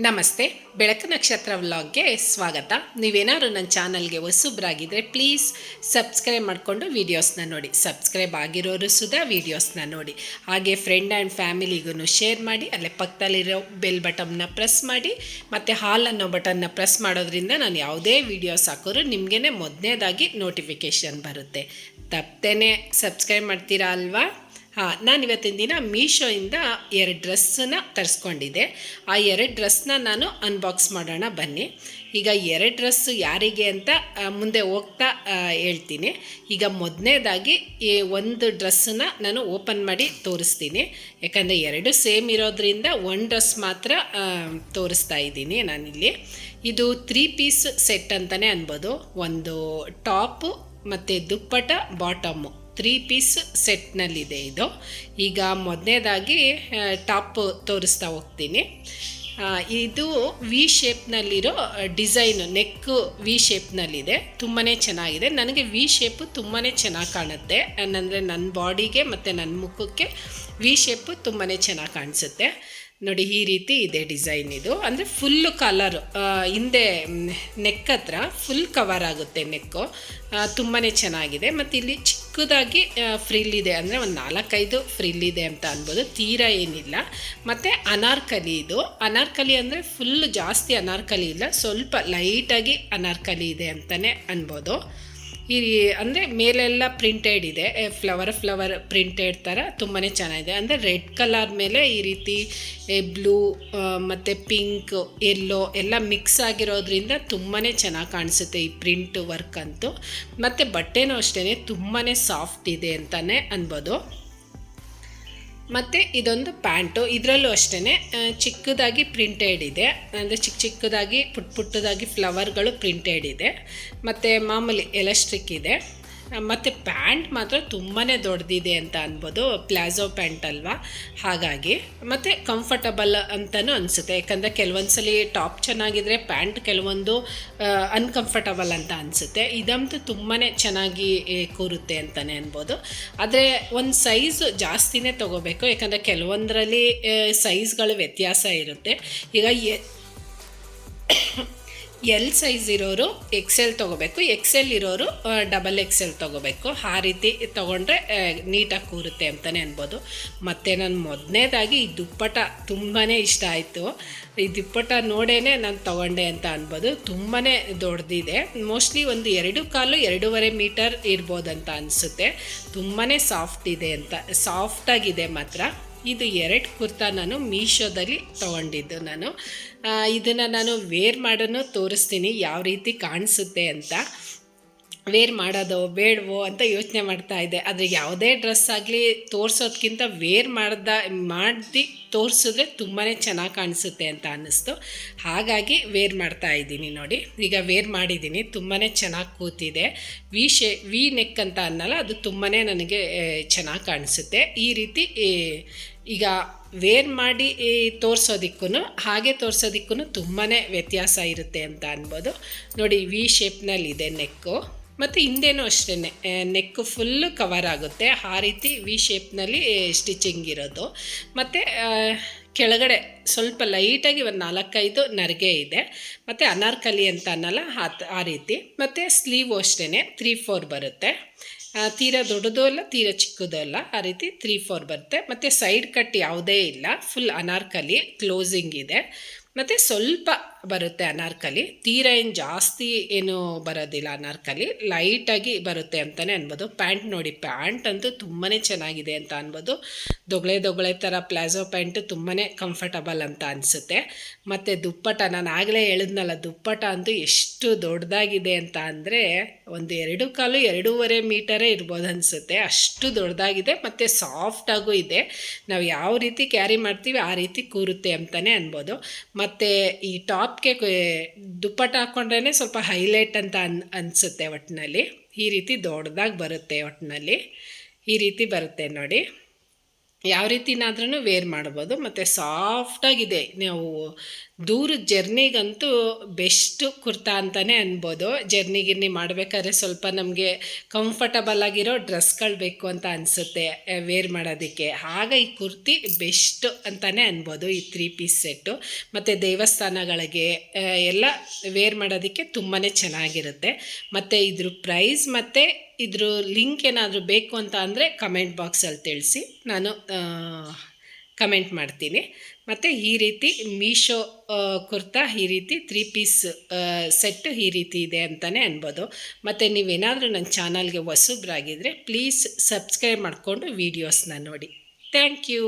ನಮಸ್ತೆ. ಬೆಳಕು ನಕ್ಷತ್ರ ವ್ಲಾಗ್ಗೆ ಸ್ವಾಗತ. ನೀವೇನಾದ್ರು ನನ್ನ ಚಾನಲ್ಗೆ ಹೊಸಬ್ರಾಗಿದ್ದರೆ ಪ್ಲೀಸ್ ಸಬ್ಸ್ಕ್ರೈಬ್ ಮಾಡಿಕೊಂಡು ವೀಡಿಯೋಸ್ನ ನೋಡಿ. ಸಬ್ಸ್ಕ್ರೈಬ್ ಆಗಿರೋರು ಸುಧಾ ವೀಡಿಯೋಸ್ನ ನೋಡಿ. ಹಾಗೆ ಫ್ರೆಂಡ್ ಆ್ಯಂಡ್ ಫ್ಯಾಮಿಲಿಗೂ ಶೇರ್ ಮಾಡಿ. ಅಲ್ಲೇ ಪಕ್ಕದಲ್ಲಿರೋ ಬೆಲ್ ಬಟನ್ನ ಪ್ರೆಸ್ ಮಾಡಿ. ಮತ್ತು ಹಾಲ್ ಅನ್ನೋ ಬಟನ್ನ ಪ್ರೆಸ್ ಮಾಡೋದ್ರಿಂದ ನಾನು ಯಾವುದೇ ವೀಡಿಯೋಸ್ ಹಾಕೋರು ನಿಮಗೇ ಮೊದಲನೇದಾಗಿ ನೋಟಿಫಿಕೇಷನ್ ಬರುತ್ತೆ. ತಪ್ಪದೇ ಸಬ್ಸ್ಕ್ರೈಬ್ ಮಾಡ್ತೀರಾ ಅಲ್ವಾ? ನಾನು ಇವತ್ತಿನ ದಿನ ಮೀಶೋಯಿಂದ 2 ಡ್ರೆಸ್ಸನ್ನ ತರಿಸ್ಕೊಂಡಿದ್ದೆ. ಆ 2 ಡ್ರೆಸ್ನ ನಾನು ಅನ್ಬಾಕ್ಸ್ ಮಾಡೋಣ ಬನ್ನಿ. ಈಗ 2 ಡ್ರೆಸ್ಸು ಯಾರಿಗೆ ಅಂತ ಮುಂದೆ ಹೋಗ್ತಾ ಹೇಳ್ತೀನಿ. ಈಗ ಮೊದಲನೇದಾಗಿ ಈ ಒಂದು ಡ್ರೆಸ್ಸನ್ನ ನಾನು ಓಪನ್ ಮಾಡಿ ತೋರಿಸ್ತೀನಿ. ಯಾಕಂದರೆ 2 ಸೇಮ್ ಇರೋದ್ರಿಂದ 1 ಡ್ರೆಸ್ ಮಾತ್ರ ತೋರಿಸ್ತಾ ಇದ್ದೀನಿ ನಾನಿಲ್ಲಿ. ಇದು 3 ಪೀಸ್ ಸೆಟ್ ಅಂತಲೇ ಅನ್ಬೋದು. ಒಂದು ಟಾಪು ಮತ್ತು ದುಪ್ಪಟ ಬಾಟಮು 3 ಪೀಸ್ ಸೆಟ್ನಲ್ಲಿದೆ ಇದು. ಈಗ ಮೊದಲನೇದಾಗಿ ಟಾಪ್ ತೋರಿಸ್ತಾ ಹೋಗ್ತೀನಿ. ಇದು ವಿ ಶೇಪ್ನಲ್ಲಿರೋ ಡಿಸೈನು, ನೆಕ್ಕು ವಿ ಶೇಪ್ನಲ್ಲಿದೆ. ತುಂಬಾ ಚೆನ್ನಾಗಿದೆ. ನನಗೆ ವಿ ಶೇಪು ತುಂಬಾ ಚೆನ್ನಾಗಿ ಕಾಣುತ್ತೆ. ಅಂದರೆ ನನ್ನ ಬಾಡಿಗೆ ಮತ್ತು ನನ್ನ ಮುಖಕ್ಕೆ ವಿ ಶೇಪು ತುಂಬಾ ಚೆನ್ನಾಗಿ ಕಾಣಿಸುತ್ತೆ. ನೋಡಿ, ಈ ರೀತಿ ಇದೆ ಡಿಸೈನ್. ಇದು ಅಂದರೆ ಫುಲ್ಲು ಕಲರು, ಹಿಂದೆ ನೆಕ್ ಹತ್ರ ಫುಲ್ ಕವರ್ ಆಗುತ್ತೆ ನೆಕ್ಕು. ತುಂಬಾ ಚೆನ್ನಾಗಿದೆ. ಮತ್ತು ಇಲ್ಲಿ ಚಿಕ್ಕದಾಗಿ ಫ್ರಿಲ್ಲಿದೆ, ಅಂದರೆ ಒಂದು 4-5 ಫ್ರಿಲ್ಲಿದೆ ಅಂತ ಅನ್ಬೋದು. ತೀರಾ ಏನಿಲ್ಲ. ಮತ್ತು ಅನಾರ್ಕಲಿ, ಇದು ಅನಾರ್ಕಲಿ ಅಂದರೆ ಫುಲ್ ಜಾಸ್ತಿ ಅನಾರ್ಕಲಿ ಇಲ್ಲ, ಸ್ವಲ್ಪ ಲೈಟಾಗಿ ಅನಾರ್ಕಲಿ ಇದೆ ಅಂತಲೇ ಅನ್ಬೋದು. ಈ ಅಂದರೆ ಮೇಲೆಲ್ಲ ಪ್ರಿಂಟೆಡ್ ಇದೆ, ಫ್ಲವರ್ ಪ್ರಿಂಟೆಡ್ ಥರ ತುಂಬಾ ಚೆನ್ನಾಗಿದೆ. ಅಂದರೆ ರೆಡ್ ಕಲರ್ ಮೇಲೆ ಈ ರೀತಿ ಬ್ಲೂ ಮತ್ತು ಪಿಂಕ್, ಯೆಲ್ಲೋ ಎಲ್ಲ ಮಿಕ್ಸ್ ಆಗಿರೋದ್ರಿಂದ ತುಂಬಾ ಚೆನ್ನಾಗಿ ಕಾಣಿಸುತ್ತೆ ಈ ಪ್ರಿಂಟ್ ವರ್ಕ್ ಅಂತೂ. ಮತ್ತು ಬಟ್ಟೆನೂ ಅಷ್ಟೇ ತುಂಬಾ ಸಾಫ್ಟ್ ಇದೆ ಅಂತಲೇ ಅನ್ಬೋದು. ಮತ್ತು ಇದೊಂದು ಪ್ಯಾಂಟು, ಇದರಲ್ಲೂ ಅಷ್ಟೇ ಚಿಕ್ಕದಾಗಿ ಪ್ರಿಂಟೆಡ್ ಇದೆ. ಅಂದರೆ ಚಿಕ್ಕದಾಗಿ ಪುಟ್ಟದಾಗಿ ಫ್ಲವರ್ಗಳು ಪ್ರಿಂಟೆಡ್ ಇದೆ. ಮತ್ತು ಮಾಮೂಲಿ ಎಲಾಸ್ಟಿಕ್ ಇದೆ. ಮತ್ತು ಪ್ಯಾಂಟ್ ಮಾತ್ರ ತುಂಬಾ ದೊಡ್ಡದಿದೆ ಅಂತ ಅನ್ಬೋದು. ಪ್ಲಾಜೋ ಪ್ಯಾಂಟ್ ಅಲ್ವಾ, ಹಾಗಾಗಿ. ಮತ್ತು ಕಂಫರ್ಟಬಲ್ ಅಂತಲೂ ಅನಿಸುತ್ತೆ. ಯಾಕಂದರೆ ಕೆಲವೊಂದು ಸಲ ಟಾಪ್ ಚೆನ್ನಾಗಿದ್ರೆ ಪ್ಯಾಂಟ್ ಕೆಲವೊಂದು ಅನ್ಕಂಫರ್ಟಬಲ್ ಅಂತ ಅನಿಸುತ್ತೆ. ಇದಂತೂ ತುಂಬಾ ಚೆನ್ನಾಗಿ ಕೂರುತ್ತೆ ಅಂತಲೇ ಅನ್ಬೋದು. ಆದರೆ ಒಂದು ಸೈಜು ಜಾಸ್ತಿನೇ ತೊಗೋಬೇಕು, ಯಾಕಂದರೆ ಕೆಲವೊಂದರಲ್ಲಿ ಸೈಜ್ಗಳು ವ್ಯತ್ಯಾಸ ಇರುತ್ತೆ. ಈಗ ಎಲ್ ಸೈಜ್ ಇರೋರು XL ತೊಗೋಬೇಕು, XL ಇರೋರು XXL ತೊಗೋಬೇಕು. ಆ ರೀತಿ ತೊಗೊಂಡ್ರೆ ನೀಟಾಗಿ ಕೂರುತ್ತೆ ಅಂತಲೇ ಅನ್ಬೋದು. ಮತ್ತು ನಾನು ಮೊದಲನೇದಾಗಿ ಈ ದುಪ್ಪಟ ತುಂಬಾ ಇಷ್ಟ ಆಯಿತು. ಈ ದುಪ್ಪಟ ನೋಡೇ ನಾನು ತೊಗೊಂಡೆ ಅಂತ ಅನ್ಬೋದು. ತುಂಬಾ ದೊಡ್ಡದಿದೆ. ಮೋಸ್ಟ್ಲಿ ಒಂದು 2.5-2.5 ಮೀಟರ್ ಇರ್ಬೋದಂತ ಅನಿಸುತ್ತೆ. ತುಂಬಾ ಸಾಫ್ಟ್ ಇದೆ ಅಂತ, ಸಾಫ್ಟಾಗಿದೆ ಮಾತ್ರ. ಇದು 2 ಕುರ್ತಾ ನಾನು ಮೀಶೋದಲ್ಲಿ ತೊಗೊಂಡಿದ್ದು. ಇದನ್ನು ನಾನು ವೇರ್ ಮಾಡೋನು ತೋರಿಸ್ತೀನಿ ಯಾವ ರೀತಿ ಕಾಣಿಸುತ್ತೆ ಅಂತ. ವೇರ್ ಮಾಡೋದು ಬೇಡವೋ ಅಂತ ಯೋಚನೆ ಮಾಡ್ತಾ ಇದ್ದೆ. ಆದರೆ ಯಾವುದೇ ಡ್ರೆಸ್ ಆಗಲಿ ತೋರಿಸೋದ್ಕಿಂತ ವೇರ್ ಮಾಡಿ ತೋರಿಸಿದ್ರೆ ತುಂಬಾ ಚೆನ್ನಾಗಿ ಕಾಣಿಸುತ್ತೆ ಅಂತ ಅನ್ನಿಸ್ತು. ಹಾಗಾಗಿ ವೇರ್ ಮಾಡ್ತಾ ಇದ್ದೀನಿ. ನೋಡಿ, ಈಗ ವೇರ್ ಮಾಡಿದ್ದೀನಿ. ತುಂಬಾ ಚೆನ್ನಾಗಿ ಕೂತಿದೆ. ವಿ ನೆಕ್ ಅಂತ ಅನ್ನಲ್ಲ, ಅದು ತುಂಬಾ ನನಗೆ ಚೆನ್ನಾಗಿ ಕಾಣಿಸುತ್ತೆ. ಈ ರೀತಿ ಈಗ ವೇರ್ ಮಾಡಿ ತೋರಿಸೋದಕ್ಕೂ ಹಾಗೆ ತೋರಿಸೋದಕ್ಕೂ ತುಂಬಾ ವ್ಯತ್ಯಾಸ ಇರುತ್ತೆ ಅಂತ ಅನ್ಬೋದು. ನೋಡಿ, ವಿ ಶೇಪ್ನಲ್ಲಿದೆ ನೆಕ್ಕು. ಮತ್ತು ಹಿಂದೆನೂ ಅಷ್ಟೇ ನೆಕ್ಕು ಫುಲ್ಲು ಕವರ್ ಆಗುತ್ತೆ. ಆ ರೀತಿ ವಿ ಶೇಪ್ನಲ್ಲಿ ಸ್ಟಿಚಿಂಗ್ ಇರೋದು. ಮತ್ತು ಕೆಳಗಡೆ ಸ್ವಲ್ಪ ಲೈಟಾಗಿ ಒಂದು 4-5 ನರಿಗೆ ಇದೆ. ಮತ್ತು ಅನಾರ್ಕಲಿ ಅಂತ ಅನ್ನಲ್ಲ, ಆ ರೀತಿ. ಮತ್ತು ಸ್ಲೀವು ಅಷ್ಟೇ 3-4 ಬರುತ್ತೆ. ತೀರಾ ದೊಡ್ಡದೂ ಅಲ್ಲ, ತೀರಾ ಚಿಕ್ಕದೂ ಅಲ್ಲ, ಆ ರೀತಿ 3-4 ಬರುತ್ತೆ. ಮತ್ತು ಸೈಡ್ ಕಟ್ ಯಾವುದೇ ಇಲ್ಲ, ಫುಲ್ ಅನಾರ್ಕಲಿ ಕ್ಲೋಸಿಂಗ್ ಇದೆ. ಮತ್ತು ಸ್ವಲ್ಪ ಬರುತ್ತೆ ಅನಾರ್ಕಲಿ, ತೀರಾ ಏನು ಜಾಸ್ತಿ ಏನು ಬರೋದಿಲ್ಲ ಅನಾರ್ಕಲಿ, ಲೈಟಾಗಿ ಬರುತ್ತೆ ಅಂತಲೇ ಅನ್ಬೋದು. ಪ್ಯಾಂಟ್ ನೋಡಿ, ಪ್ಯಾಂಟ್ ಅಂತೂ ತುಂಬಾ ಚೆನ್ನಾಗಿದೆ ಅಂತ ಅನ್ಬೋದು. ದೊಗಳೆ ಥರ ಪ್ಲಾಜೋ ಪ್ಯಾಂಟು ತುಂಬಾ ಕಂಫರ್ಟಬಲ್ ಅಂತ ಅನಿಸುತ್ತೆ. ಮತ್ತು ದುಪ್ಪಟ, ನಾನು ಆಗಲೇ ಹೇಳಿದ್ನಲ್ಲ, ದುಪ್ಪಟ ಅಂತೂ ಎಷ್ಟು ದೊಡ್ಡದಾಗಿದೆ ಅಂತ ಅಂದರೆ ಒಂದು 2.5-2.5 ಮೀಟರೇ ಇರ್ಬೋದು ಅನಿಸುತ್ತೆ. ಅಷ್ಟು ದೊಡ್ಡದಾಗಿದೆ. ಮತ್ತು ಸಾಫ್ಟಾಗೂ ಇದೆ. ನಾವು ಯಾವ ರೀತಿ ಕ್ಯಾರಿ ಮಾಡ್ತೀವಿ ಆ ರೀತಿ ಕೂರುತ್ತೆ ಅಂತಲೇ ಅನ್ಬೋದು. ಮತ್ತು ಈ ಟಾಪ್ಗೆ ದುಪ್ಪಟ ಹಾಕ್ಕೊಂಡ್ರೇ ಸ್ವಲ್ಪ ಹೈಲೈಟ್ ಅಂತ ಅನಿಸುತ್ತೆ ಒಟ್ಟಿನಲ್ಲಿ. ಈ ರೀತಿ ದೊಡ್ಡದಾಗಿ ಬರುತ್ತೆ ಒಟ್ಟಿನಲ್ಲಿ. ಈ ರೀತಿ ಬರುತ್ತೆ ನೋಡಿ. ಯಾವ ರೀತಿನಾದ್ರೂ ವೇರ್ ಮಾಡ್ಬೋದು ಮತ್ತು ಸಾಫ್ಟಾಗಿದೆ. ನಾವು ದೂರದ ಜರ್ನಿಗಂತೂ ಬೆಸ್ಟ್ ಕುರ್ತಾ ಅಂತಲೇ ಅನ್ಬೋದು. ಜರ್ನಿ ಗಿರ್ನಿ ಮಾಡಬೇಕಾದ್ರೆ ಸ್ವಲ್ಪ ನಮಗೆ ಕಂಫರ್ಟಬಲ್ ಆಗಿರೋ ಡ್ರೆಸ್ಗಳು ಬೇಕು ಅಂತ ಅನಿಸುತ್ತೆ ವೇರ್ ಮಾಡೋದಕ್ಕೆ. ಆಗ ಈ ಕುರ್ತಿ ಬೆಸ್ಟ್ ಅಂತಲೇ ಅನ್ಬೋದು ಈ 3 ಪೀಸ್ ಸೆಟ್ಟು. ಮತ್ತು ದೇವಸ್ಥಾನಗಳಿಗೆ ಎಲ್ಲ ವೇರ್ ಮಾಡೋದಕ್ಕೆ ತುಂಬಾ ಚೆನ್ನಾಗಿರುತ್ತೆ. ಮತ್ತು ಇದ್ರ ಪ್ರೈಸ್ ಮತ್ತು ಇದ್ರ ಲಿಂಕ್ ಏನಾದರೂ ಬೇಕು ಅಂತ ಅಂದರೆ ಕಮೆಂಟ್ ಬಾಕ್ಸಲ್ಲಿ ತಿಳಿಸಿ, ನಾನು ಕಮೆಂಟ್ ಮಾಡ್ತೀನಿ. ಮತ್ತು ಈ ರೀತಿ ಮೀಶೋ ಕುರ್ತಾ ಈ ರೀತಿ 3 ಪೀಸ್ ಸೆಟ್ಟು ಈ ರೀತಿ ಇದೆ ಅಂತಲೇ ಅನ್ಬೋದು. ಮತ್ತು ನೀವೇನಾದರೂ ನನ್ನ ಚಾನಲ್ಗೆ ಹೊಸಬ್ರಾಗಿದ್ದರೆ ಪ್ಲೀಸ್ ಸಬ್ಸ್ಕ್ರೈಬ್ ಮಾಡಿಕೊಂಡು ವೀಡಿಯೋಸ್ನ ನೋಡಿ. Thank you.